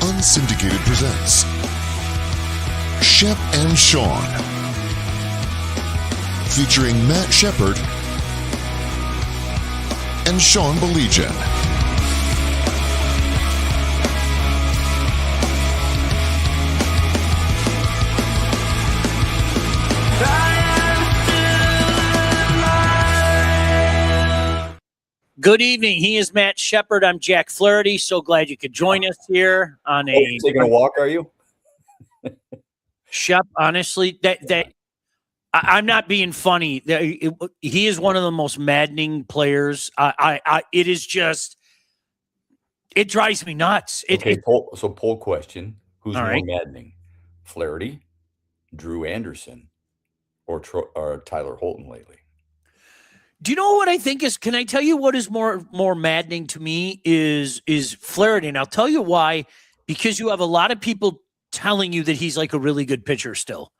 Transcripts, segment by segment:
Unsyndicated presents Shep and Sean, featuring Matt Shepard and Sean Baligian. Good evening. He is Matt Shepard. I'm Jack Flaherty. So glad you could join us here on a taking a walk. Are you, Shep? Honestly, I'm not being funny. He is one of the most maddening players. It is just, it drives me nuts. Poll question: who's more right. maddening, Flaherty, Drew Anderson, or Tyler Holton lately? Do you know what I think is? Can I tell you what is more maddening to me is Flaherty, and I'll tell you why. Because you have a lot of people telling you that he's like a really good pitcher still,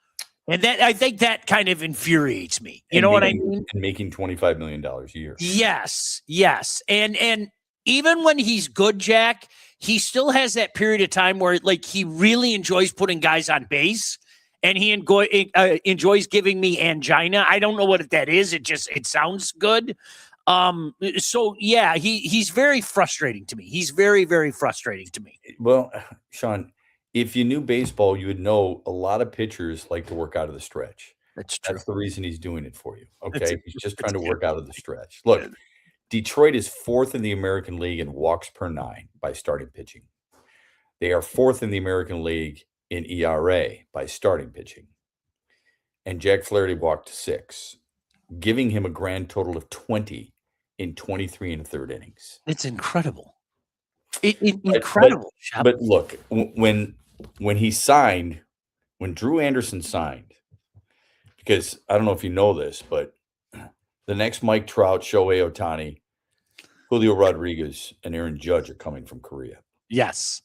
and that I think that kind of infuriates me. You know what I mean? And making $25 million a year. Yes, and even when he's good, Jack, he still has that period of time where like he really enjoys putting guys on base. And he enjoys giving me angina. I don't know what that is. It sounds good. So yeah, he's very frustrating to me. He's very, very frustrating to me. Well, Sean, if you knew baseball, you would know a lot of pitchers like to work out of the stretch. That's true. That's the reason he's doing it for you. Okay, he's just trying to work out of the stretch. Look, Detroit is 4th in the American League in walks per 9 by starting pitching. They are 4th in the American League in ERA by starting pitching. And Jack Flaherty walked 6, giving him a grand total of 20 in 23 and a third innings. It's incredible. Incredible. But look, when he signed, when Drew Anderson signed, because I don't know if you know this, but the next Mike Trout, Shohei Ohtani, Julio Rodriguez, and Aaron Judge are coming from Korea. Yes.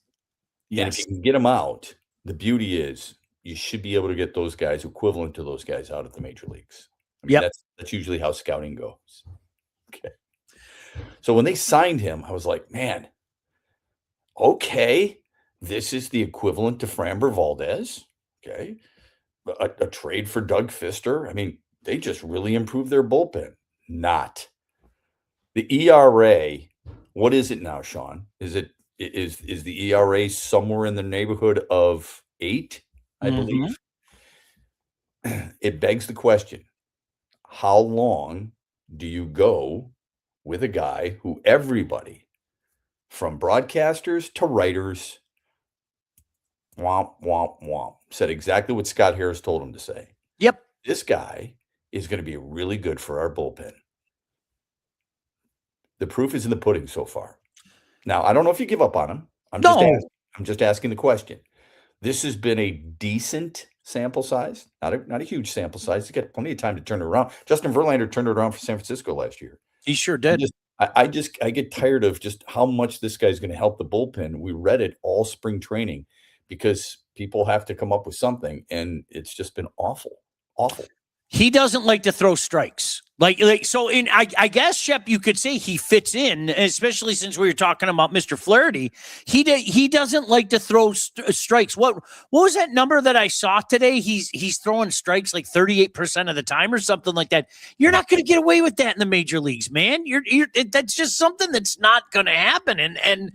And if you can get them out, the beauty is you should be able to get those guys equivalent to those guys out at the major leagues. I mean, that's usually how scouting goes. Okay. So when they signed him, I was like, man, okay, this is the equivalent to Framber Valdez. Okay. A trade for Doug Fister. I mean, they just really improved their bullpen. Not. The ERA, what is it now, Sean? Is the ERA somewhere in the neighborhood of 8, I believe? It begs the question, how long do you go with a guy who everybody, from broadcasters to writers, womp, womp, womp, said exactly what Scott Harris told him to say? Yep. This guy is going to be really good for our bullpen. The proof is in the pudding so far. Now, I don't know if you give up on him. I'm just asking the question. This has been a decent sample size, not a huge sample size. You got plenty of time to turn it around. Justin Verlander turned it around for San Francisco last year. He sure did. I get tired of just how much this guy's going to help the bullpen. We read it all spring training because people have to come up with something, and it's just been awful. He doesn't like to throw strikes. I guess, Shep, you could say he fits in, especially since we were talking about Mr. Flaherty. He doesn't like to throw strikes. What was that number that I saw today? He's throwing strikes like 38% of the time or something like that. You're not going to get away with that in the major leagues, man. That's just something that's not going to happen. And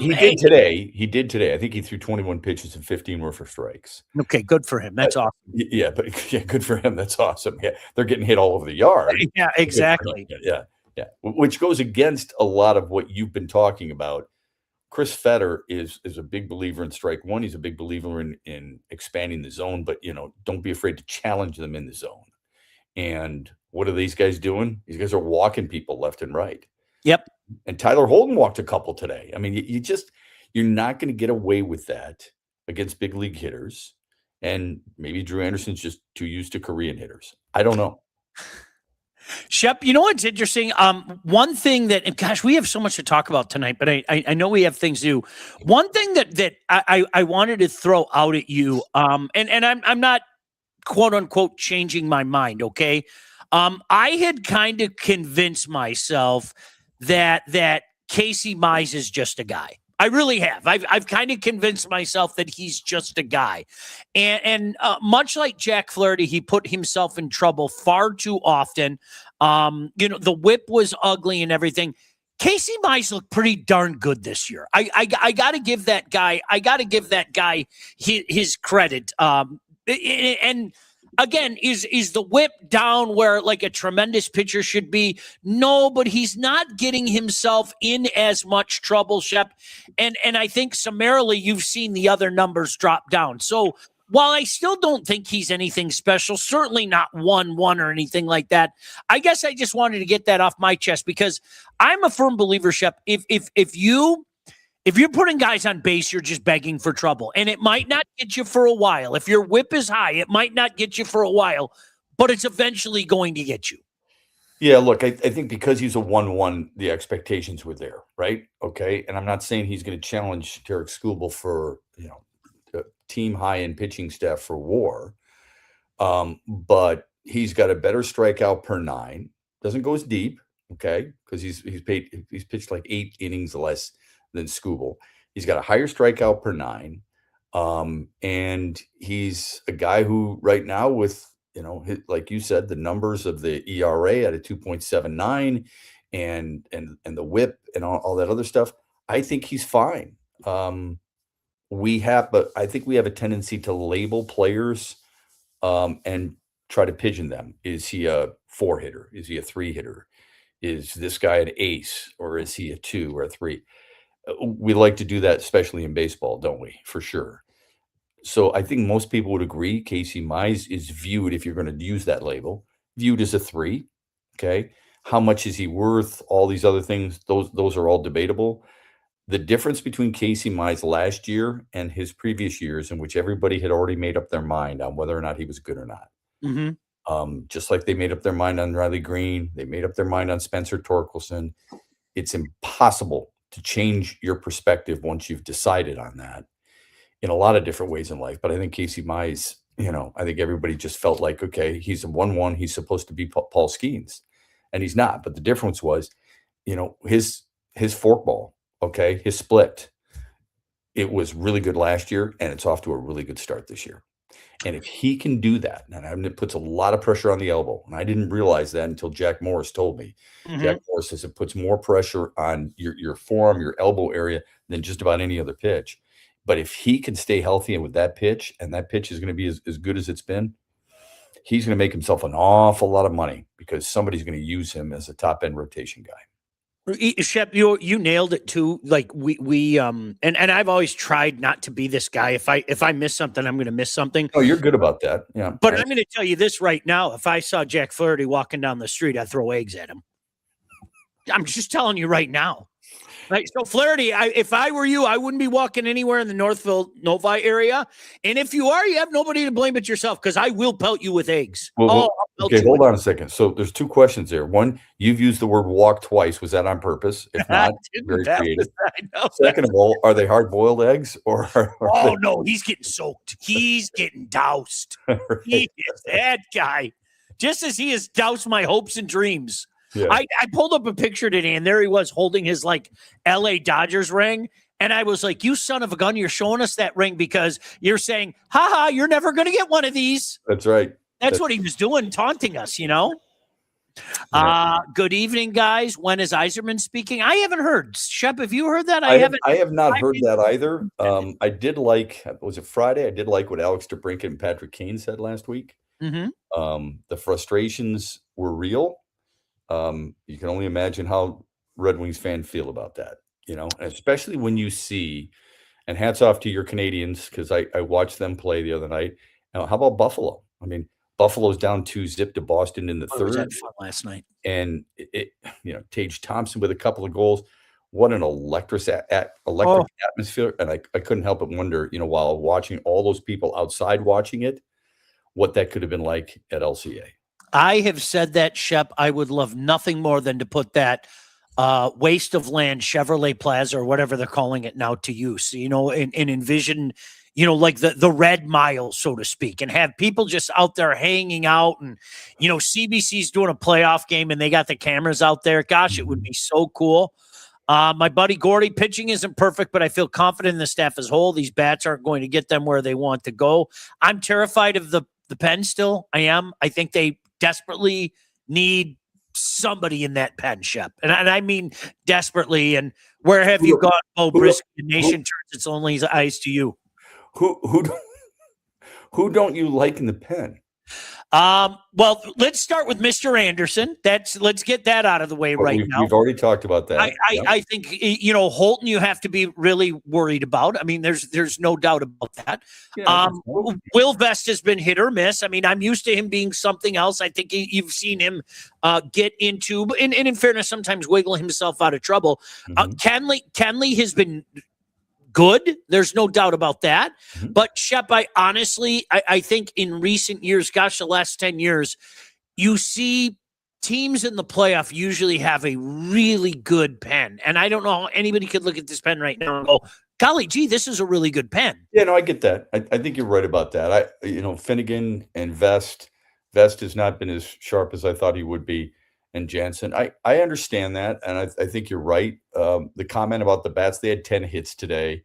he did today. I think he threw 21 pitches and 15 were for strikes. Okay, good for him. That's awesome. Yeah, good for him. That's awesome. Yeah, they're getting hit all over the yard. Yeah, exactly. Yeah. Which goes against a lot of what you've been talking about. Chris Fetter is a big believer in strike one. He's a big believer in expanding the zone, but don't be afraid to challenge them in the zone. And what are these guys doing? These guys are walking people left and right. Yep. And Tyler Holton walked a couple today. I mean, you're not going to get away with that against big league hitters. And maybe Drew Anderson's just too used to Korean hitters. I don't know. Shep, you know what's interesting? One thing that, gosh, we have so much to talk about tonight, but I know we have things to do. One thing that I wanted to throw out at you, and I'm not quote unquote changing my mind. Okay. I had kind of convinced myself that Casey Mize is just a guy. I really have. I've kind of convinced myself that he's just a guy. And much like Jack Flaherty, he put himself in trouble far too often. The whip was ugly and everything. Casey Mize looked pretty darn good this year. I got to give that guy. I got to give that guy his credit. And again, is the whip down where like a tremendous pitcher should be? No, but he's not getting himself in as much trouble, Shep. And I think summarily you've seen the other numbers drop down. So while I still don't think he's anything special, certainly not 1-1 or anything like that, I guess I just wanted to get that off my chest because I'm a firm believer, Shep. If you're putting guys on base, you're just begging for trouble. And it might not get you for a while. If your whip is high, it might not get you for a while, but it's eventually going to get you. Yeah, look, I think because he's a 1-1, the expectations were there, right? Okay. And I'm not saying he's going to challenge Derek Skubal for, a team high in pitching staff for WAR. But he's got a better strikeout per 9. Doesn't go as deep, okay? Because he's pitched like 8 innings less than Skubal. He's got a higher strikeout per 9. And he's a guy who right now with, like you said, the numbers of the ERA at a 2.79 and the whip and all that other stuff, I think he's fine. But I think we have a tendency to label players and try to pigeon them. Is he a 4-hitter? Is he a 3-hitter? Is this guy an ace or is he a 2 or a 3? We like to do that, especially in baseball, don't we? For sure. So I think most people would agree Casey Mize is viewed, if you're going to use that label, viewed as a 3. Okay. How much is he worth? All these other things, those are all debatable. The difference between Casey Mize last year and his previous years, in which everybody had already made up their mind on whether or not he was good or not. Mm-hmm. Just like they made up their mind on Riley Green, they made up their mind on Spencer Torkelson. It's impossible to change your perspective once you've decided on that in a lot of different ways in life. But I think Casey Mize, I think everybody just felt like, okay, he's a 1-1. He's supposed to be Paul Skeens, and he's not. But the difference was, his forkball, okay, his split, it was really good last year, and it's off to a really good start this year. And if he can do that, and it puts a lot of pressure on the elbow, and I didn't realize that until Jack Morris told me. Mm-hmm. Jack Morris says it puts more pressure on your forearm, your elbow area than just about any other pitch. But if he can stay healthy and with that pitch, and that pitch is going to be as good as it's been, he's going to make himself an awful lot of money because somebody's going to use him as a top-end rotation guy. Shep, you nailed it too. Like we and I've always tried not to be this guy. If I miss something, I'm going to miss something. Oh, you're good about that. Yeah. But I'm going to tell you this right now. If I saw Jack Flaherty walking down the street, I'd throw eggs at him. I'm just telling you right now. Right. So Flaherty, if I were you, I wouldn't be walking anywhere in the Northville, Novi area. And if you are, you have nobody to blame but yourself because I will pelt you with eggs. Okay, hold on a second. So there's 2 questions there. One, you've used the word walk twice. Was that on purpose? If not, very creative. Second of all, are they hard-boiled eggs or? No, he's getting soaked. He's getting doused. Right. He is that guy. Just as he has doused my hopes and dreams. Yeah. I pulled up a picture today, and there he was holding his LA Dodgers ring. And I was like, you son of a gun, you're showing us that ring because you're saying, haha, you're never going to get one of these. That's right. That's what he was doing, taunting us, Yeah. Good evening, guys. When is Yzerman speaking? I haven't heard. Shep, have you heard that? I have not heard that either. I did was it Friday? I did like what Alex DeBrincat and Patrick Kane said last week. Mm-hmm. The frustrations were real. You can only imagine how Red Wings fans feel about that, especially when you see, and hats off to your Canadians, because I watched them play the other night. Now, how about Buffalo? I mean, Buffalo's down 2-0 to Boston in the third. Was that fun last night? And Tage Thompson with a couple of goals. What an electric atmosphere. And I couldn't help but wonder, while watching all those people outside watching it, what that could have been like at LCA. I have said that, Shep. I would love nothing more than to put that waste of land Chevrolet Plaza or whatever they're calling it now to use. And envision like the red mile, so to speak, and have people just out there hanging out. And, CBC's doing a playoff game and they got the cameras out there. Gosh, it would be so cool. My buddy Gordy, pitching isn't perfect, but I feel confident in the staff as a whole. These bats aren't going to get them where they want to go. I'm terrified of the pen still. I am. I think they desperately need somebody in that pen, Shep. And I mean desperately. And where have you gone, Bo Brisk? The nation turns its only eyes to you. Who don't you like in the pen? Well, let's start with Mr. Anderson. Let's get that out of the way now. We've already talked about that. I think Holton you have to be really worried about. I mean, there's no doubt about that. Yeah, Will Vest has been hit or miss. I mean, I'm used to him being something else. I think you've seen him get into, and in fairness, sometimes wiggle himself out of trouble. Kenley has been good. There's no doubt about that. Mm-hmm. But Shep, I honestly think in recent years, gosh, the last 10 years, you see teams in the playoff usually have a really good pen. And I don't know how anybody could look at this pen right now and go, golly gee, this is a really good pen. Yeah, no, I get that. I think you're right about that. Finnegan and Vest has not been as sharp as I thought he would be. And Jansen, I understand that, and I think you're right. The comment about the bats, they had 10 hits today,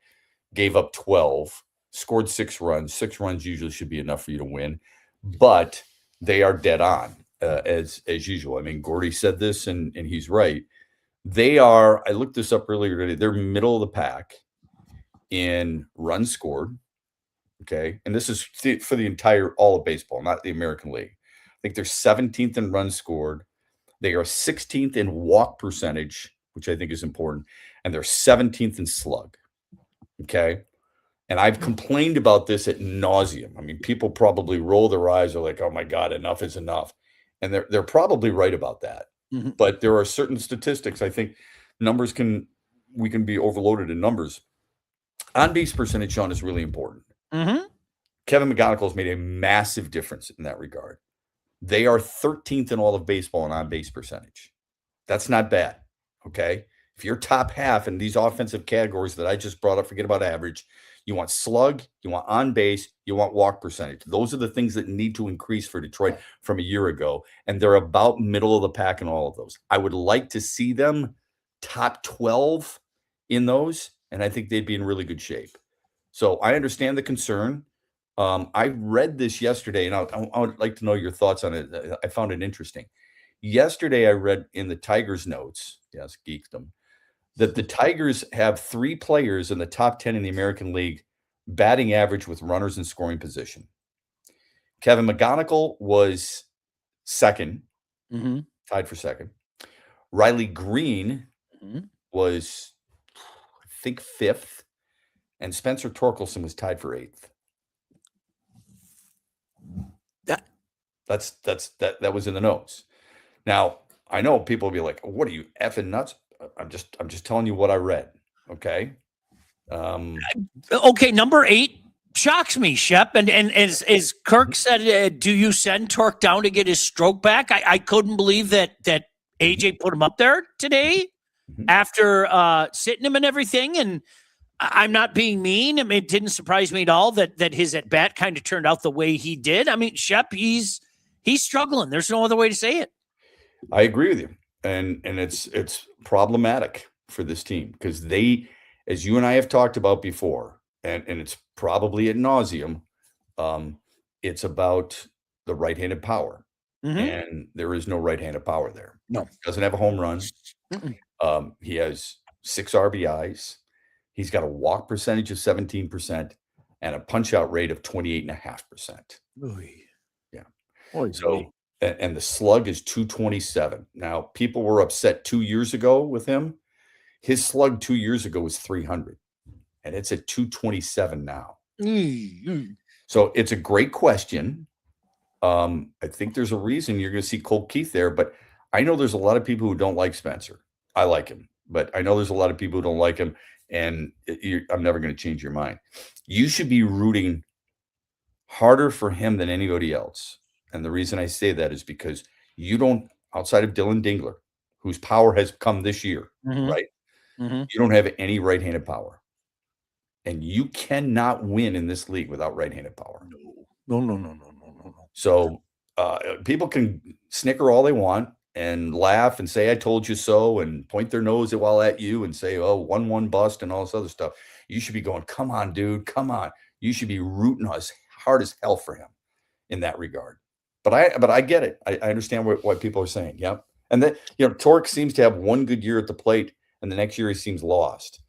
gave up 12, scored 6 runs. 6 runs usually should be enough for you to win, but they are dead on as usual. I mean, Gordy said this, and he's right. They are. I looked this up earlier today. They're middle of the pack in runs scored. Okay, and this is for the entire all of baseball, not the American League. I think they're 17th in runs scored. They are 16th in walk percentage, which I think is important, and they're 17th in slug. Okay. And I've complained about this at nauseum. I mean, people probably roll their eyes, are like, oh my God, enough is enough. And they're probably right about that. Mm-hmm. But there are certain statistics. I think we can be overloaded in numbers. On base percentage, Sean, is really important. Mm-hmm. Kevin McGonigal has made a massive difference in that regard. They are 13th in all of baseball in on-base percentage. That's not bad, okay? If you're top half in these offensive categories that I just brought up, forget about average. You want slug, you want on-base, you want walk percentage. Those are the things that need to increase for Detroit from a year ago, and they're about middle of the pack in all of those. I would like to see them top 12 in those, and I think they'd be in really good shape. So I understand the concern. I read this yesterday, and I would like to know your thoughts on it. I found it interesting. Yesterday, I read in the Tigers notes, yes, geekdom, that the Tigers have 3 players in the top 10 in the American League batting average with runners in scoring position. Kevin McGonigal was second, tied for second. Riley Green was, I think, 5th, and Spencer Torkelson was tied for 8th. That was in the notes. Now, I know people will be like, what are you effing nuts? I'm just telling you what I read. Okay. Okay. Number 8 shocks me, Shep. And as Kirk said, do you send Torque down to get his stroke back? I couldn't believe that AJ put him up there today after sitting him and everything. And I'm not being mean. I mean, it didn't surprise me at all that his at bat kind of turned out the way he did. I mean, Shep, he's struggling. There's no other way to say it. I agree with you. And it's problematic for this team because they, as you and I have talked about before, and it's probably ad nauseum, it's about the right-handed power. And there is no right-handed power there. No. He doesn't have a home run. He has 6 RBIs. He's got a walk percentage of 17% and a punch-out rate of 28.5%. Yeah. So, and the slug is 227. Now, people were upset 2 years ago with him. His slug 2 years ago was 300, and it's at 227 now. So it's a great question. I think there's a reason you're going to see Cole Keith there, but I know there's a lot of people who don't like Spencer. I like him, but I know there's a lot of people who don't like him, and I'm never going to change your mind. You should be rooting harder for him than anybody else. And the reason I say that is because you don't, outside of Dylan Dingler, whose power has come this year, right? You don't have any right-handed power. and you cannot win in this league without right-handed power. No. So people can snicker all they want and laugh and say, I told you so, and point their nose at you and say, oh, 1-1 bust and all this other stuff. You should be going, come on, dude, come on. You should be rooting as hard as hell for him in that regard. But I get it. I understand what people are saying. Yep. And then, Torque seems to have one good year at the plate, and the next year he seems lost.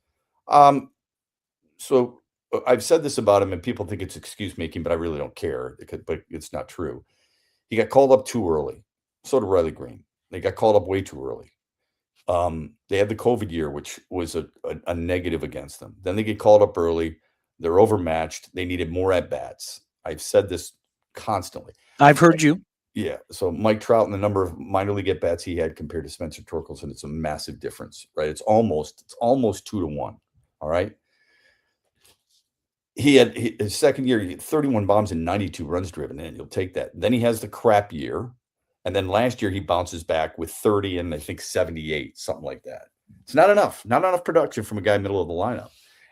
So I've said this about him, and people think it's excuse making, but I really don't care. But it's not true. He got called up too early. So did Riley Green. They got called up way too early. They had the COVID year, which was a negative against them. Then they get called up early. They're overmatched. They needed more at bats. I've said this constantly. I've heard you. Yeah. So Mike Trout and the number of minor league at bats he had compared to Spencer Torkelson, it's a massive difference, right? It's almost 2-1. All right. He had his second year, he had 31 bombs and 92 runs driven in. You'll take that. Then he has the crap year. And then last year he bounces back with 30 and I think 78, something like that. It's not enough production from a guy middle of the lineup.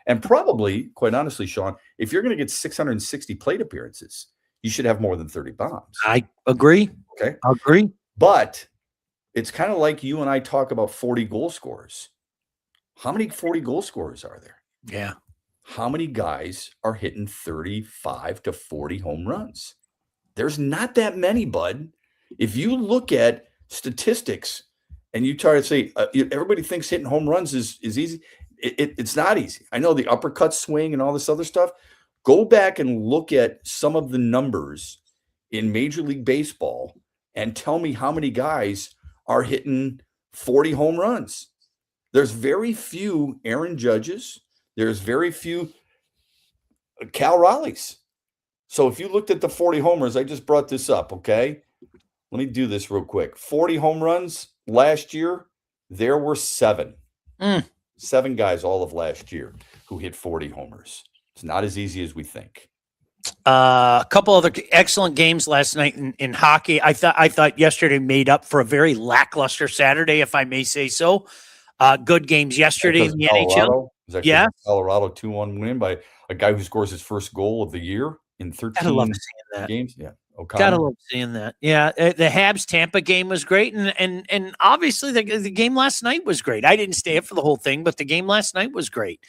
And probably, quite honestly, Sean, if you're going to get 660 plate appearances, you should have more than 30 bombs. I agree. Okay. I agree. But it's kind of like you and I talk about 40 goal scorers. How many 40 goal scorers are there? Yeah. How many guys are hitting 35 to 40 home runs? There's not that many, bud. If you look at statistics and you try to say everybody thinks hitting home runs is easy, it's not easy. I know the uppercut swing and all this other stuff. Go back and look at some of the numbers in Major League Baseball and tell me how many guys are hitting 40 home runs. There's very few Aaron Judges. There's very few Cal Raleighs. So if you looked at the 40 homers, I just brought this up, okay? Let me do this real quick. 40 home runs last year, there were 7. 7 guys all of last year who hit 40 homers. It's not as easy as we think. A couple other excellent games last night in hockey. I thought yesterday made up for a very lackluster Saturday, if I may say so. Good games yesterday in the NHL. Yeah, Colorado 2-1 win by a guy who scores his first goal of the year in 13 Gotta love seeing that. games. Yeah, O'Connor. Gotta love seeing that. Yeah, the Habs Tampa game was great, and obviously the game last night was great. I didn't stay up for the whole thing, but the game last night was great.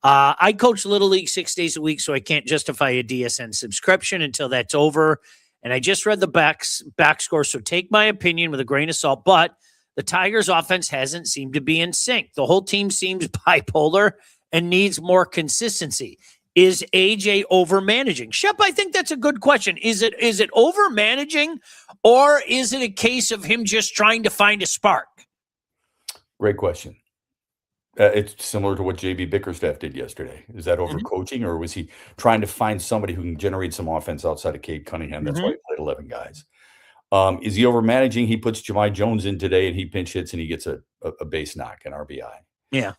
I coach Little League 6 days a week, so I can't justify a DSN subscription until that's over. And I just read the back score, so take my opinion with a grain of salt. But the Tigers' offense hasn't seemed to be in sync. The whole team seems bipolar and needs more consistency. Is AJ over-managing? Shep, I think that's a good question. Is it over-managing, or is it a case of him just trying to find a spark? Great question. It's similar to what JB Bickerstaff did yesterday. Is that overcoaching, or was he trying to find somebody who can generate some offense outside of Cade Cunningham? That's why he played 11 guys. Is he over-managing? He puts Jahmai Jones in today, and he pinch hits, and he gets a base knock, an RBI. Yeah.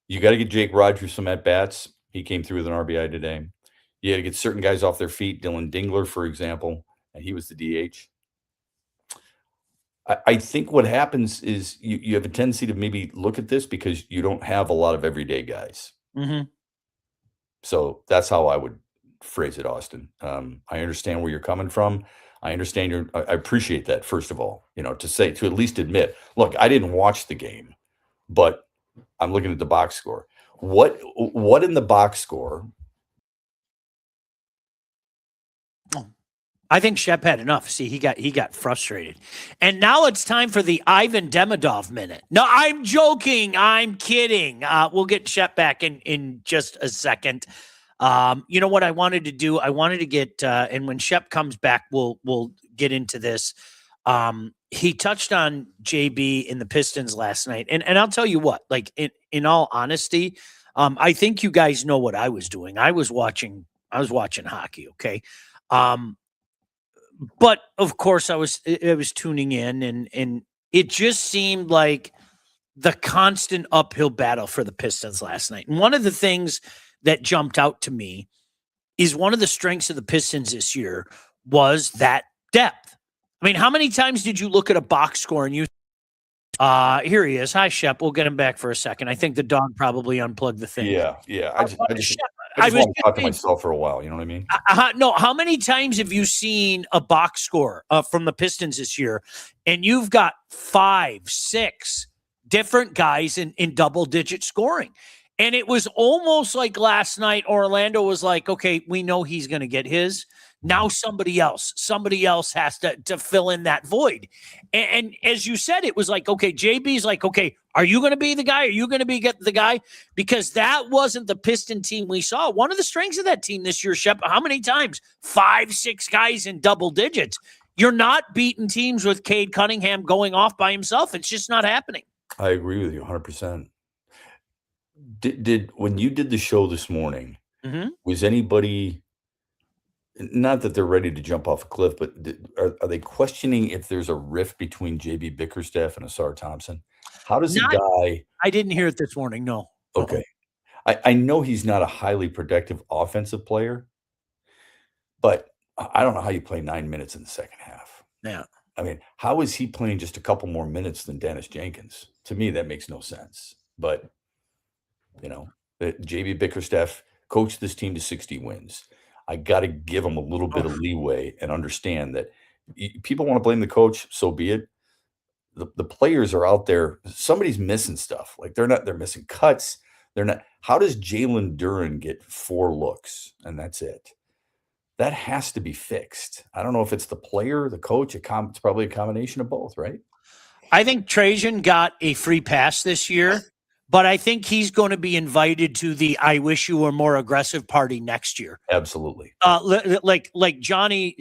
You got to get Jake Rogers some at-bats. He came through with an RBI today. You got to get certain guys off their feet. Dylan Dingler, for example, and he was the DH. I think what happens is you have a tendency to maybe look at this because you don't have a lot of everyday guys. Mm-hmm. So that's how I would phrase it, Austin. I understand where you're coming from. I understand I appreciate that, first of all, to at least admit, look, I didn't watch the game, but I'm looking at the box score. What in the box score? I think Shep had enough. See, he got frustrated. And now it's time for the Ivan Demidov minute. No, I'm joking. I'm kidding. We'll get Shep back in just a second. You know what I wanted to do? I wanted to get and when Shep comes back, we'll get into this. He touched on JB in the Pistons last night. And I'll tell you what, like in all honesty, I think you guys know what I was doing. I was watching hockey, okay? But of course I was tuning in and it just seemed like the constant uphill battle for the Pistons last night. And one of the things that jumped out to me is one of the strengths of the Pistons this year was that depth. I mean, how many times did you look at a box score and you Here he is. Hi, Shep. We'll get him back for a second. I think the dog probably unplugged the thing. Yeah. Shep, I I just was want to talk to myself for a while. You know what I mean? no. How many times have you seen a box score from the Pistons this year, and you've got 5, 6 different guys in double-digit scoring? And it was almost like last night, Orlando was like, okay, we know he's going to get his. Now somebody else has to fill in that void. And as you said, it was like, okay, JB's like, okay, are you going to be the guy? Are you going to be the guy? Because that wasn't the Piston team we saw. One of the strengths of that team this year, Shep, how many times? 5, 6 guys in double digits. You're not beating teams with Cade Cunningham going off by himself. It's just not happening. I agree with you 100%. Did when you did the show this morning, was anybody, not that they're ready to jump off a cliff, but are they questioning if there's a rift between JB Bickerstaff and Asar Thompson? How does a guy? I didn't hear it this morning. No. Okay. I know he's not a highly productive offensive player, but I don't know how you play 9 minutes in the second half. Yeah. I mean, how is he playing just a couple more minutes than Dennis Jenkins? To me, that makes no sense. But, JB Bickerstaff coached this team to 60 wins. I got to give him a little bit of leeway and understand that people want to blame the coach, so be it. The players are out there. Somebody's missing stuff. Like they're missing cuts. They're not. How does Jalen Duren get 4 looks and that's it? That has to be fixed. I don't know if it's the player, the coach. It's probably a combination of both, right? I think Trajan got a free pass this year, but I think he's going to be invited to the "I wish you were more aggressive" party next year. Absolutely. Like Johnny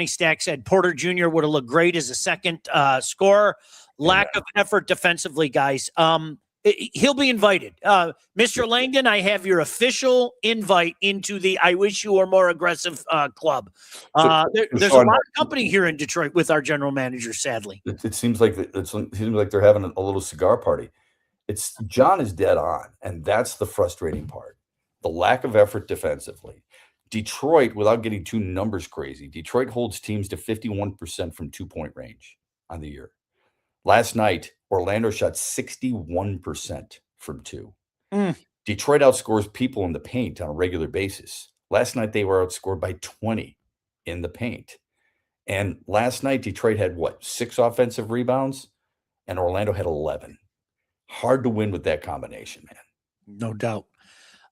Stack said, Porter Jr. would have looked great as a second scorer. Lack of effort defensively, guys. He'll be invited. Mr. Langdon, I have your official invite into the "I wish you were more aggressive" club. There's a lot of company here in Detroit with our general manager, sadly. It seems like they're having a little cigar party. John is dead on, and that's the frustrating part. The lack of effort defensively. Detroit, without getting too numbers crazy, Detroit holds teams to 51% from 2-point range on the year. Last night, Orlando shot 61% from 2. Detroit outscores people in the paint on a regular basis. Last night, they were outscored by 20 in the paint. And last night, Detroit had 6 offensive rebounds, and Orlando had 11. Hard to win with that combination, man. No doubt.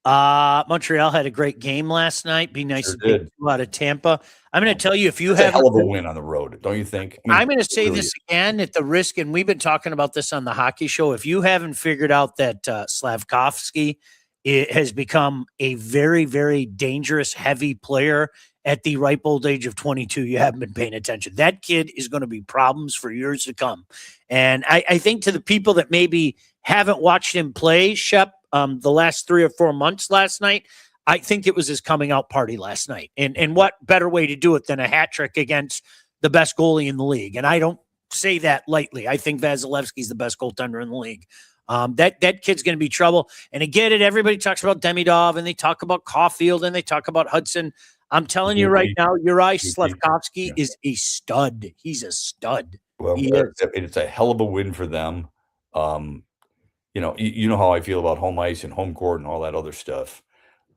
Montreal had a great game last night. Be nice to get you out of Tampa. I'm going to tell you, if you have a hell of a win on the road, don't you think? I'm going to say this again at the risk, and we've been talking about this on the hockey show. If you haven't figured out that Slavkovsky has become a very, very dangerous, heavy player at the ripe old age of 22, you haven't been paying attention. That kid is going to be problems for years to come. And I think to the people that maybe haven't watched him play, Shep, the last 3 or 4 months last night, I think it was his coming out party last night. And what better way to do it than a hat trick against the best goalie in the league? And I don't say that lightly. I think Vasilevsky's the best goaltender in the league. That kid's going to be trouble. And I get it. Everybody talks about Demidov, and they talk about Caulfield, and they talk about Hudson. I'm telling you right now, Uri Slavkovsky is a stud. He's a stud. Well, it's a hell of a win for them. You know how I feel about home ice and home court and all that other stuff.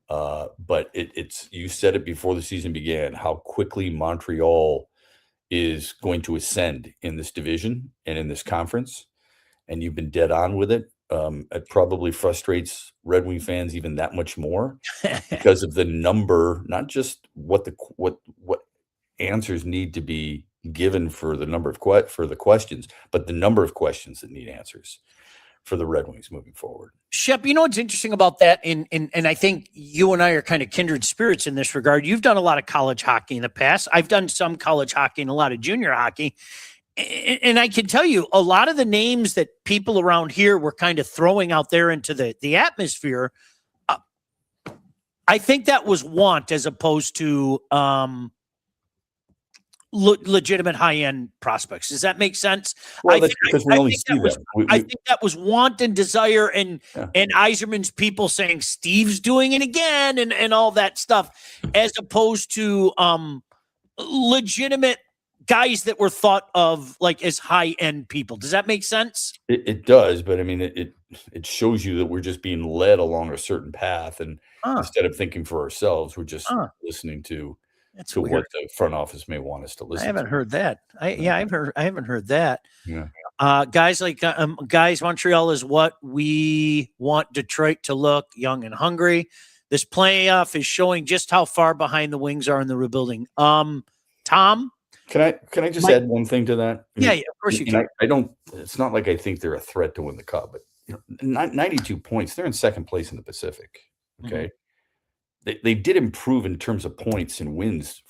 But you said it before the season began, how quickly Montreal is going to ascend in this division and in this conference. And you've been dead on with it. It probably frustrates Red Wing fans even that much more because of the number, not just what answers need to be given for the number of for the questions, but the number of questions that need answers for the Red Wings moving forward. Shep, you know what's interesting about that? And I think you and I are kind of kindred spirits in this regard. You've done a lot of college hockey in the past. I've done some college hockey and a lot of junior hockey. And I can tell you a lot of the names that people around here were kind of throwing out there into the atmosphere. I think that was want as opposed to legitimate high-end prospects. Does that make sense? Well, that's because we only see them. I think that was want and desire and Yzerman's people saying Steve's doing it again and all that stuff, as opposed to legitimate guys that were thought of like as high end people. Does that make sense? It does, but I mean, it shows you that we're just being led along a certain path, and instead of thinking for ourselves, we're just listening to That's what weird. the front office may want us to listen. I haven't to. heard that. I haven't heard that. Yeah. Guys like Montreal is what we want Detroit to look young and hungry. This playoff is showing just how far behind the Wings are in the rebuilding. Tom, can I just add one thing to that? I mean, yeah, of course you can. I don't. It's not like I think they're a threat to win the Cup, but 92 points. They're in second place in the Pacific. Okay, they did improve in terms of points and wins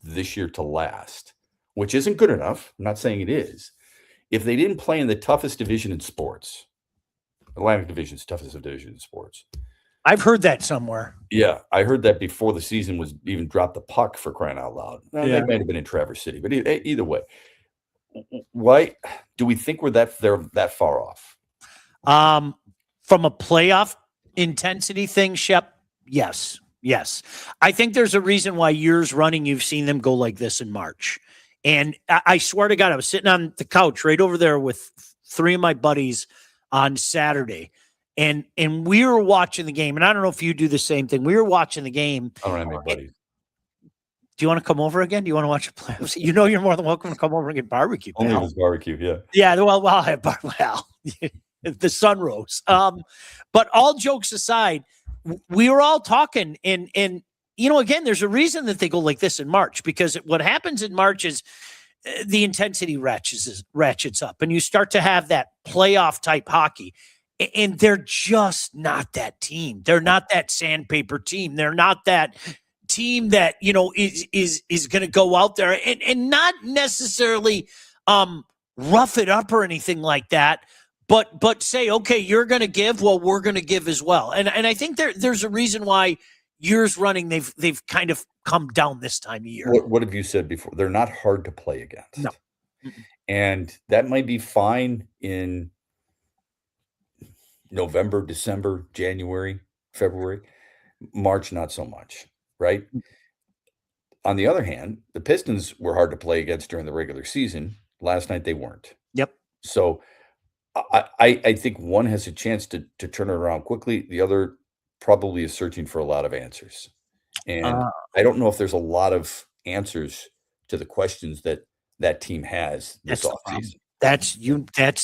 this year to last, which isn't good enough. I'm not saying it is. If they didn't play in the toughest division in sports, Atlantic Division's toughest division in sports. I've heard that somewhere. Yeah, I heard that before the season was even dropped the puck, for crying out loud. Well, they might have been in Traverse City, but either way, why do we think they're that far off? From a playoff intensity thing, Shep, yes. I think there's a reason why years running you've seen them go like this in March. And I swear to God, I was sitting on the couch right over there with three of my buddies on Saturday. And we were watching the game, and I don't know if you do the same thing. We were watching the game. I don't have any buddies. Do you want to come over again? Do you want to watch the playoffs? You know, you're more than welcome to come over and get barbecue. Only if it's barbecue, yeah. Yeah, well, I'll have the sun rose. But all jokes aside, we were all talking, and again, there's a reason that they go like this in March, because what happens in March is the intensity ratchets up, and you start to have that playoff type hockey. And they're just not that team. They're not that sandpaper team. They're not that team that, is going to go out there and not necessarily rough it up or anything like that, but say, okay, you're going to give, well, we're going to give as well. And I think there's a reason why years running they've kind of come down this time of year. What have you said before? They're not hard to play against. No. And that might be fine in November, December, January, February. March, not so much, right? On the other hand, the Pistons were hard to play against during the regular season. Last night, they weren't. Yep. So I think one has a chance to turn it around quickly. The other probably is searching for a lot of answers. And I don't know if there's a lot of answers to the questions that team has this offseason. That's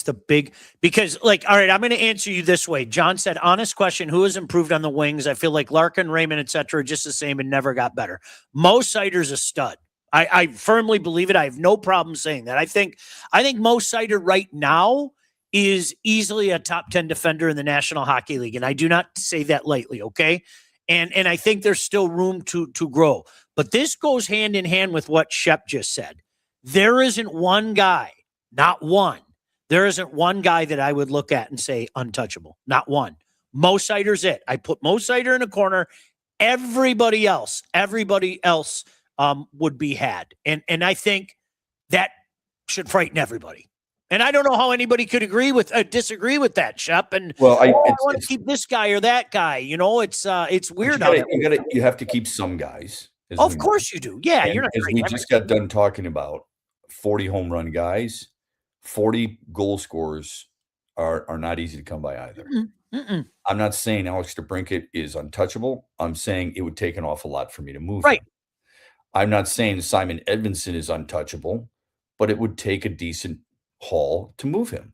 the big, because all right, I'm going to answer you this way. John said, honest question, who has improved on the Wings? I feel like Larkin, Raymond, etc. just the same and never got better. Mo Seider's a stud. I firmly believe it. I have no problem saying that. I think Mo Seider right now is easily a top 10 defender in the National Hockey League. And I do not say that lightly. Okay. And I think there's still room to grow, but this goes hand in hand with what Shep just said. There isn't one guy. Not one. There isn't one guy that I would look at and say untouchable. Not one. Mo Seider's it. I put Mo Seider in a corner. Everybody else would be had. And I think that should frighten everybody. And I don't know how anybody could disagree with that, Shep. And I want to keep this guy or that guy. It's weird. You have to keep some guys. Of course you do. Yeah, you're not. As we just got done talking about 40 home run guys. 40 goal scorers are not easy to come by either. I'm not saying Alex DeBrincat is untouchable. I'm saying it would take an awful lot for me to move him. I'm not saying Simon Edvinsson is untouchable, but it would take a decent haul to move him.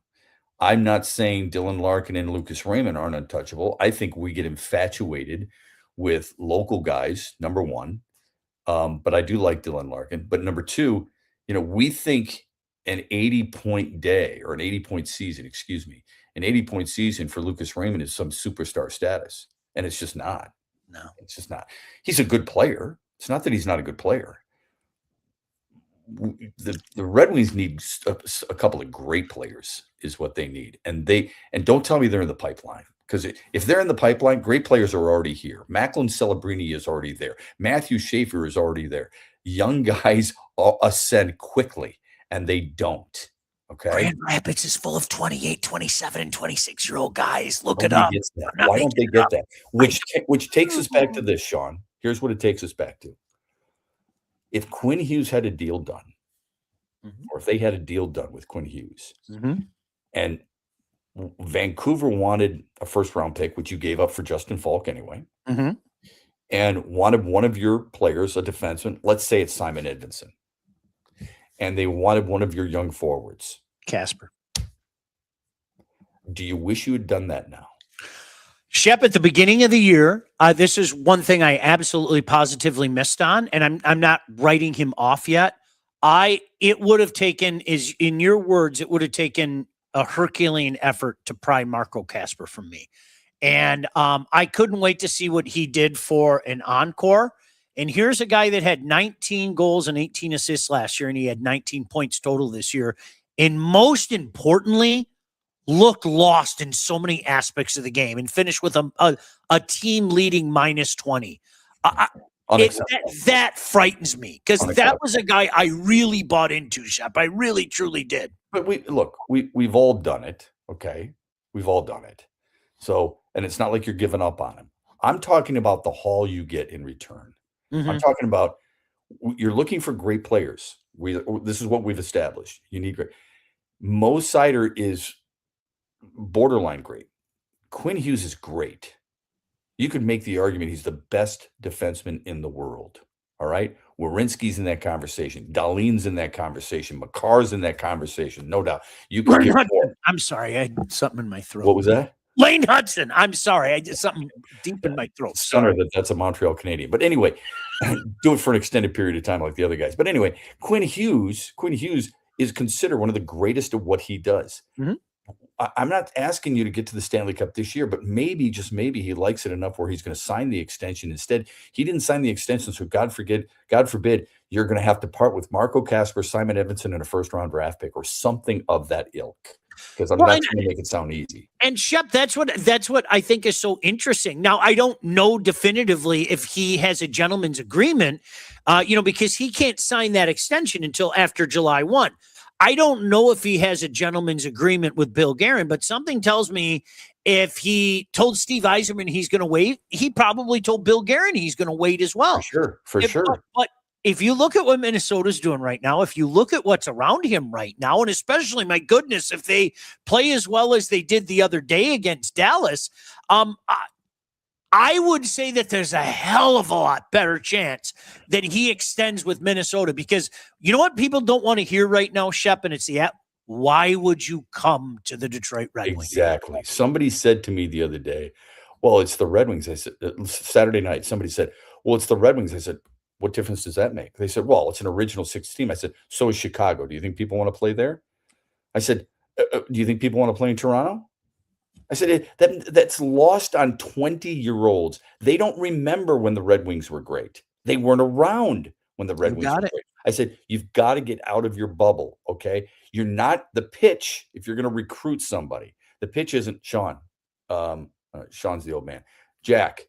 I'm not saying Dylan Larkin and Lucas Raymond aren't untouchable. I think we get infatuated with local guys, number one. But I do like Dylan Larkin. But number two, we think an 80-point day or an 80-point season, an 80-point season for Lucas Raymond is some superstar status. And it's just not. No, it's just not. He's a good player. It's not that he's not a good player. The Red Wings need a couple of great players is what they need. And don't tell me they're in the pipeline, because if they're in the pipeline, great players are already here. Macklin Celebrini is already there. Matthew Schaefer is already there. Young guys ascend quickly. And they don't. Okay. Grand Rapids is full of 28, 27, and 26-year-old guys. Look it up. Why don't they get that? Which takes us back to this, Sean. Here's what it takes us back to. If Quinn Hughes had a deal done, or if they had a deal done with Quinn Hughes, Mm-hmm. and Vancouver wanted a first-round pick, which you gave up for Justin Falk anyway, Mm-hmm. and wanted one of your players, a defenseman, let's say it's Simon Edvinsson, and they wanted one of your young forwards, Casper. do you wish you had done that now? Shep, at the beginning of the year, this is one thing I absolutely positively missed on, and I'm not writing him off yet. It would have taken, is in your words, it would have taken a Herculean effort to pry Marco Casper from me. And I couldn't wait to see what he did for an encore. And here's a guy that had 19 goals and 18 assists last year, and he had 19 points total this year. And most importantly, looked lost in so many aspects of the game and finished with a team leading minus 20. That frightens me because that was a guy I really bought into, Shep. I really, truly did. But we've all done it. Okay. We've all done it. So, and it's not like you're giving up on him. I'm talking about the haul you get in return. Mm-hmm. I'm talking about you're looking for great players. This is what we've established. You need great. Mo Seider is borderline great. Quinn Hughes is great. You could make the argument he's the best defenseman in the world. All right. Werenski's in that conversation. Dahlin's in that conversation. Makar's in that conversation. No doubt. You could get more. I'm sorry. I had something in my throat. What was that? Lane Hudson. I'm sorry. I did something deep in my throat. Stunner that's a Montreal Canadian. But anyway, do it for an extended period of time like the other guys. But anyway, Quinn Hughes is considered one of the greatest of what he does. Mm-hmm. I'm not asking you to get to the Stanley Cup this year, but maybe, just maybe, he likes it enough where he's going to sign the extension. Instead, he didn't sign the extension, so God forbid, you're going to have to part with Marco Casper, Simon Edvinsson, and a first-round draft pick or something of that ilk. Because I'm not trying to make it sound easy. And Shep, that's what I think is so interesting. Now, I don't know definitively if he has a gentleman's agreement, because he can't sign that extension until after July 1. I don't know if he has a gentleman's agreement with Bill Guerin, but something tells me if he told Steve Yzerman he's going to wait, he probably told Bill Guerin he's going to wait as well. For sure. But if you look at what Minnesota's doing right now, if you look at what's around him right now, and especially, my goodness, if they play as well as they did the other day against Dallas, I would say that there's a hell of a lot better chance that he extends with Minnesota, because you know what people don't want to hear right now, Shep, and it's why would you come to the Detroit Red Wings? Exactly. Somebody said to me the other day, well, it's the Red Wings. I said, Saturday night, somebody said, well, it's the Red Wings. I said, what difference does that make? They said, well, it's an original 6 team. I said, so is Chicago. Do you think people want to play there? I said, do you think people want to play in Toronto? I said, that's lost on 20-year-olds. They don't remember when the Red Wings were great. They weren't around when the Red Wings were great. I said, you've got to get out of your bubble, okay? You're not the pitch if you're going to recruit somebody. The pitch isn't Sean. Sean's the old man. Jack,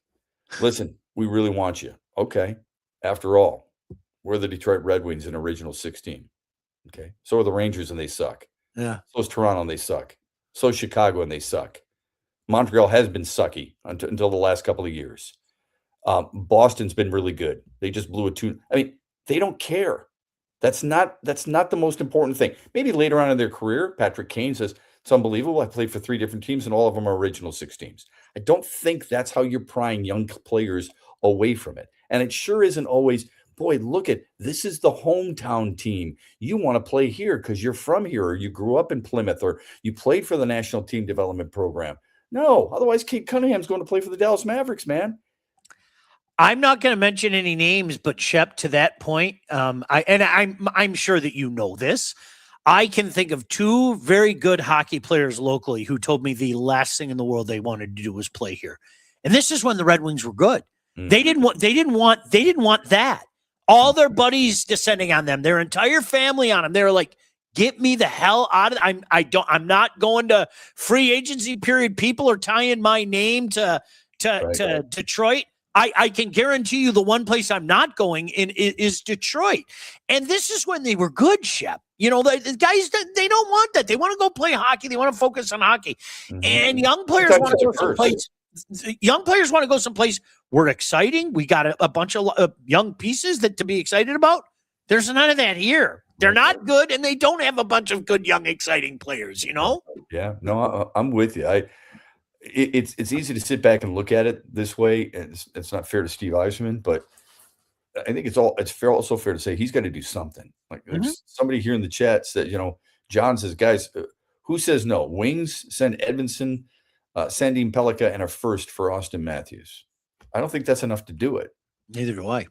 listen, we really want you. Okay. After all, we're the Detroit Red Wings, an original 16. Okay. So are the Rangers, and they suck. Yeah. So is Toronto, and they suck. So is Chicago, and they suck. Montreal has been sucky until the last couple of years. Boston's been really good. They just blew a 2. I mean, they don't care. That's not the most important thing. Maybe later on in their career, Patrick Kane says, it's unbelievable. I played for 3 different teams, and all of them are original 6 teams. I don't think that's how you're prying young players away from it. And it sure isn't always, boy, look at, this is the hometown team. You want to play here because you're from here, or you grew up in Plymouth, or you played for the National Team Development Program. No, otherwise Kate Cunningham's going to play for the Dallas Mavericks, man. I'm not going to mention any names, but Shep, to that point, I'm sure that you know this. I can think of 2 very good hockey players locally who told me the last thing in the world they wanted to do was play here. And this is when the Red Wings were good. They didn't want that. All their buddies descending on them, their entire family on them. They were like, get me the hell out of I'm not going to free agency period. People are tying my name to Detroit. I can guarantee you the one place I'm not going in is Detroit. And this is when they were good, Shep. The guys, they don't want that. They want to go play hockey. They want to focus on hockey. Mm-hmm. And young players want to go someplace. Young players want to go someplace. We're exciting. We got a bunch of young pieces to be excited about. There's none of that here. They're not good, and they don't have a bunch of good, young, exciting players, you know? Yeah, no, I'm with you. It's easy to sit back and look at it this way. And it's not fair to Steve Eisman, but I think also fair to say he's got to do something. Like there's somebody here in the chat said, John says, guys, who says no? Wings, send Edmondson, sending Pelika, and a first for Austin Matthews. I don't think that's enough to do it. Neither do I.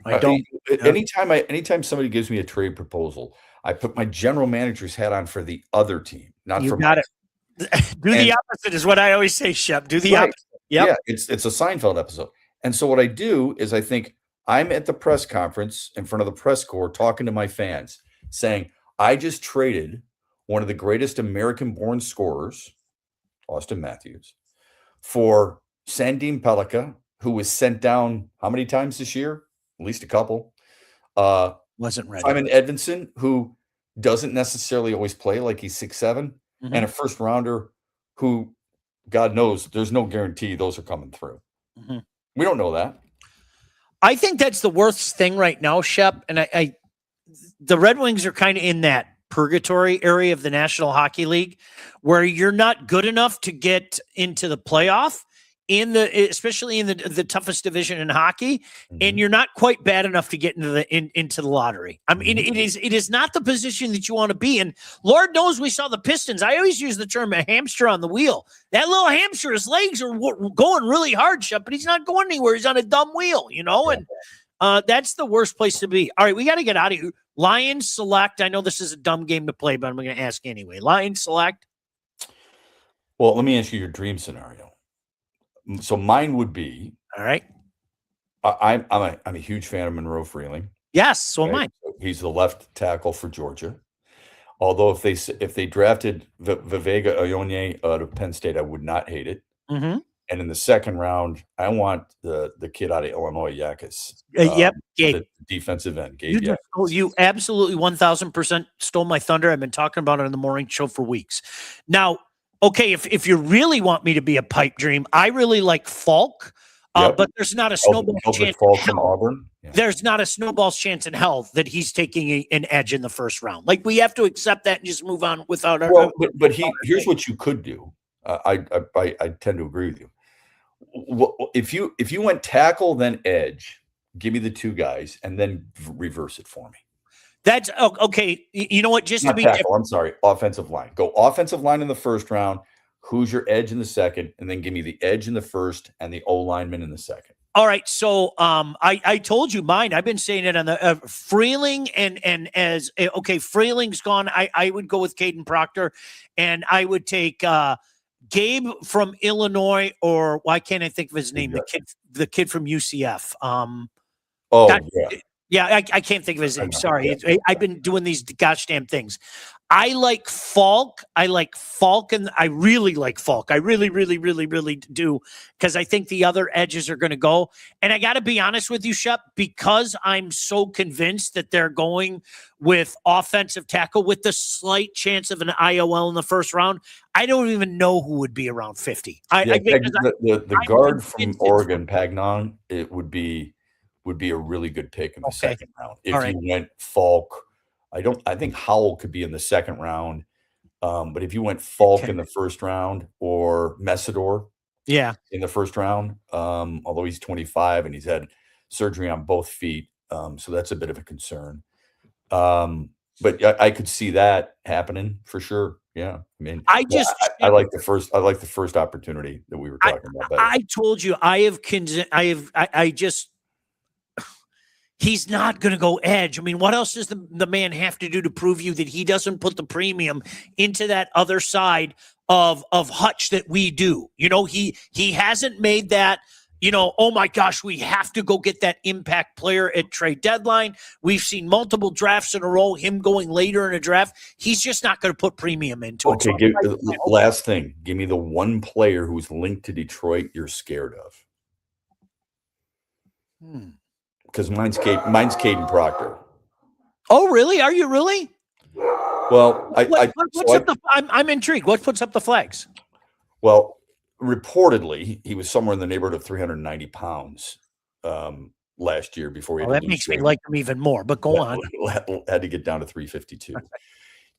I don't. Anytime somebody gives me a trade proposal, I put my general manager's hat on for the other team, not for got it. Do the opposite is what I always say, Shep. Do the opposite. Yep. Yeah, it's a Seinfeld episode. And so what I do is I think I'm at the press conference in front of the press corps talking to my fans saying, I just traded one of the greatest American-born scorers, Austin Matthews, for Sandim Pelika, who was sent down how many times this year? At least a couple. Wasn't ready. Simon Edmondson, who doesn't necessarily always play like he's 6'7", and a first rounder who, God knows, there's no guarantee those are coming through. We don't know that. I think that's the worst thing right now, Shep. And the Red Wings are kind of in that purgatory area of the National Hockey League where you're not good enough to get into the playoff especially in the toughest division in hockey, and you're not quite bad enough to get into the lottery. I mean, it is not the position that you want to be in. Lord knows we saw the Pistons. I always use the term a hamster on the wheel. That little hamster, his legs are going really hard, Shep, but he's not going anywhere. He's on a dumb wheel, and that's the worst place to be. All right, we got to get out of here. Lions select. I know this is a dumb game to play, but I'm going to ask anyway. Lions select. Well, let me ask you your dream scenario. So mine would be, all right. I'm a huge fan of Monroe Freeling. Yes, so am I. He's the left tackle for Georgia. Although if they drafted Vivega Ionye out of Penn State, I would not hate it. And in the second round, I want the kid out of Illinois, Yakis. Gabe. The defensive end, Gabe. You absolutely 1,000% stole my thunder. I've been talking about it on the morning show for weeks. Now, okay, if you really want me to be a pipe dream, I really like Falk, but there's not a snowball's chance. Falk from Auburn. Yeah. There's not a snowball's chance in hell that he's taking an edge in the first round. Like we have to accept that and just move on without. Here's what you could do. I tend to agree with you. If you went tackle then edge, give me the two guys and then reverse it for me. That's okay. You know what? Just Not to be tackle, I'm sorry, offensive line. Go offensive line in the first round. Who's your edge in the second? And then give me the edge in the first and the O lineman in the second. All right. So I told you mine. I've been saying it on the Freeling Freeling's gone. I would go with Caden Proctor, and I would take Gabe from Illinois, or why can't I think of his name? The kid from UCF. Yeah, I can't think of his name. Sorry. I've been doing these gosh damn things. I like Falk. And I really like Falk. I really, really, really, really do, because I think the other edges are going to go. And I got to be honest with you, Shep, because I'm so convinced that they're going with offensive tackle with the slight chance of an IOL in the first round. I don't even know who would be around 50. The guard from Oregon, Pagnon, it would be a really good pick in the second round. If you went Falk, I think Howell could be in the second round. But if you went Falk in the first round or Messidor in the first round, although he's 25 and he's had surgery on both feet. So that's a bit of a concern. But I could see that happening for sure. Yeah. I mean, I like the first opportunity that we were talking about. Better. I told you, he's not going to go edge. I mean, what else does the man have to do to prove you that he doesn't put the premium into that other side of Hutch that we do? He hasn't made that, oh my gosh, we have to go get that impact player at trade deadline. We've seen multiple drafts in a row, him going later in a draft. He's just not going to put premium into it. Okay, last thing. Give me the one player who's linked to Detroit you're scared of. Because mine's Caden Proctor. Oh, really? Are you really? Well, I'm intrigued. What puts up the flags? Well, reportedly, he was somewhere in the neighborhood of 390 pounds. last year before he Well, that makes me like him even more, but go on. Had to get down to 352.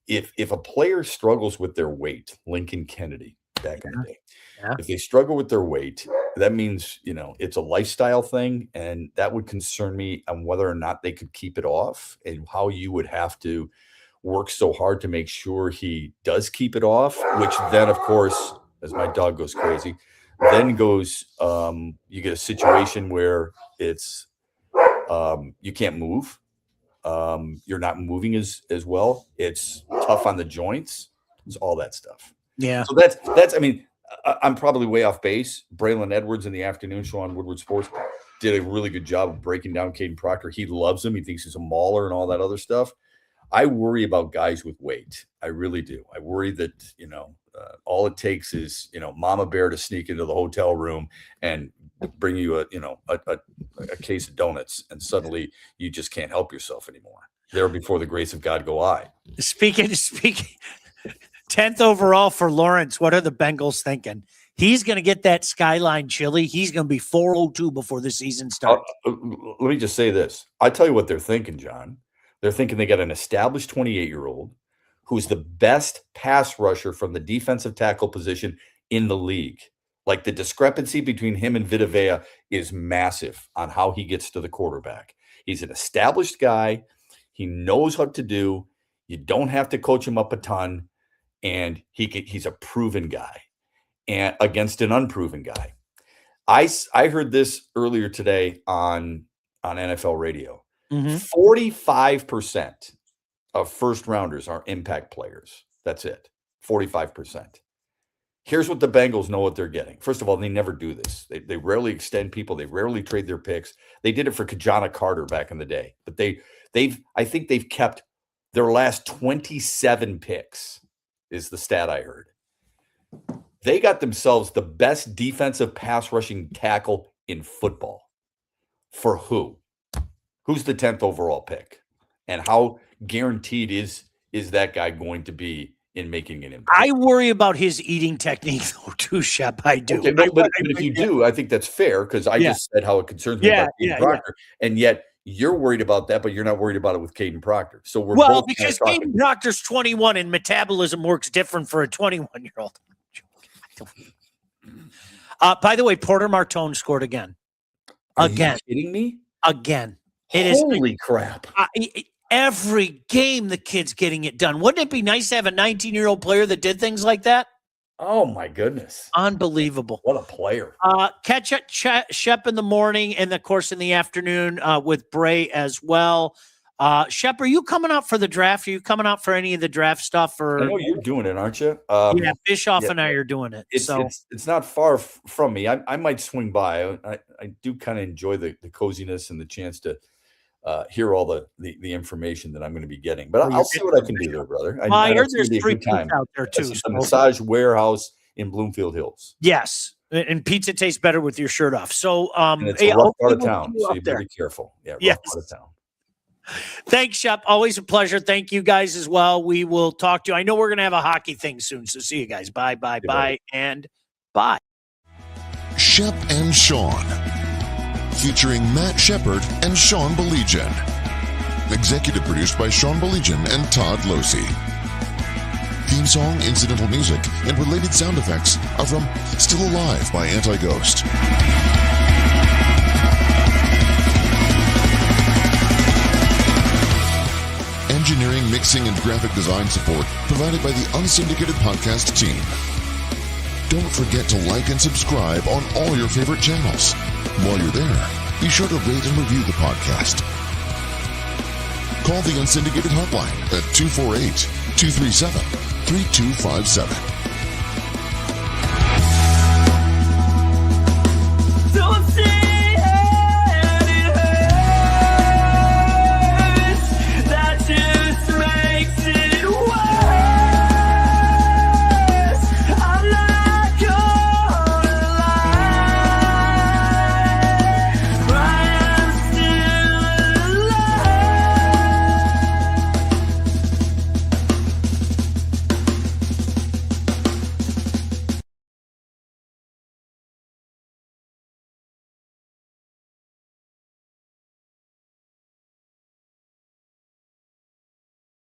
If a player struggles with their weight, Lincoln Kennedy back in the day, if they struggle with their weight, that means, it's a lifestyle thing, and that would concern me on whether or not they could keep it off and how you would have to work so hard to make sure he does keep it off, which then, of course, as my dog goes crazy, then goes, you get a situation where it's, you can't move. You're not moving as well. It's tough on the joints. It's all that stuff. Yeah. So that's, I mean, I'm probably way off base. Braylon Edwards in the afternoon show on Woodward Sports did a really good job of breaking down Caden Proctor. He loves him. He thinks he's a mauler and all that other stuff. I worry about guys with weight. I really do. I worry that, all it takes is, Mama Bear to sneak into the hotel room and bring you a case of donuts, and suddenly you just can't help yourself anymore. There before the grace of God go I. Speaking 10th overall for Lawrence. What are the Bengals thinking? He's going to get that Skyline chili. He's going to be 402 before the season starts. Let me just say this. I tell you what they're thinking, John. They're thinking they got an established 28-year-old who's the best pass rusher from the defensive tackle position in the league. Like, the discrepancy between him and Vita Vea is massive on how he gets to the quarterback. He's an established guy. He knows what to do. You don't have to coach him up a ton. And he's a proven guy and against an unproven guy. I heard this earlier today on NFL radio. 45% of first rounders are impact players. That's it. 45%. Here's what the Bengals know what they're getting. First of all, they never do this. They rarely extend people. They rarely trade their picks. They did it for Kajana Carter back in the day. But I think they've kept their last 27 picks is the stat I heard. They got themselves the best defensive pass rushing tackle in football. For who? Who's the 10th overall pick? And how guaranteed is that guy going to be in making an impact? I worry about his eating technique, though, too, Shep. I do. Okay, but if you do, I think that's fair, because I just said how it concerns me about Caden Proctor. And yet you're worried about that, but you're not worried about it with Caden Proctor. So we're both because Caden Proctor's 21 and metabolism works different for a 21-year-old. By the way, Porter Martone scored again. Are you kidding me? Again. Holy crap. Every game the kid's getting it done. Wouldn't it be nice to have a 19-year-old player that did things like that? Oh, my goodness. Unbelievable. What a player. Catch up Shep in the morning and, of course, in the afternoon with Bray as well. Shep, are you coming out for the draft? Are you coming out for any of the draft stuff? Or I know you're doing it, aren't you? Yeah, Bischoff and I are doing it. It's not far from me. I might swing by. I do kind of enjoy the coziness and the chance to hear all the information that I'm going to be getting. But I'll see what I can do there, brother. I heard there's 3 pizza out there, too. It's a massage warehouse in Bloomfield Hills. Yes. And pizza tastes better with your shirt off. So and it's a rough part of town, so you better be careful. Yeah, rough part of town. Thanks, Shep. Always a pleasure. Thank you guys as well. We will talk to you. I know we're going to have a hockey thing soon, so see you guys. Bye, and bye. Shep and Sean, featuring Matt Shepard and Sean Baligian. Executive produced by Sean Baligian and Todd Losey. Theme song, incidental music, and related sound effects are from Still Alive by Anti-Ghost. Engineering, mixing, and graphic design support provided by the Unsyndicated Podcast team. Don't forget to like and subscribe on all your favorite channels. While you're there, be sure to rate and review the podcast. Call the Unsyndicated hotline at 248-237-3257. Don't say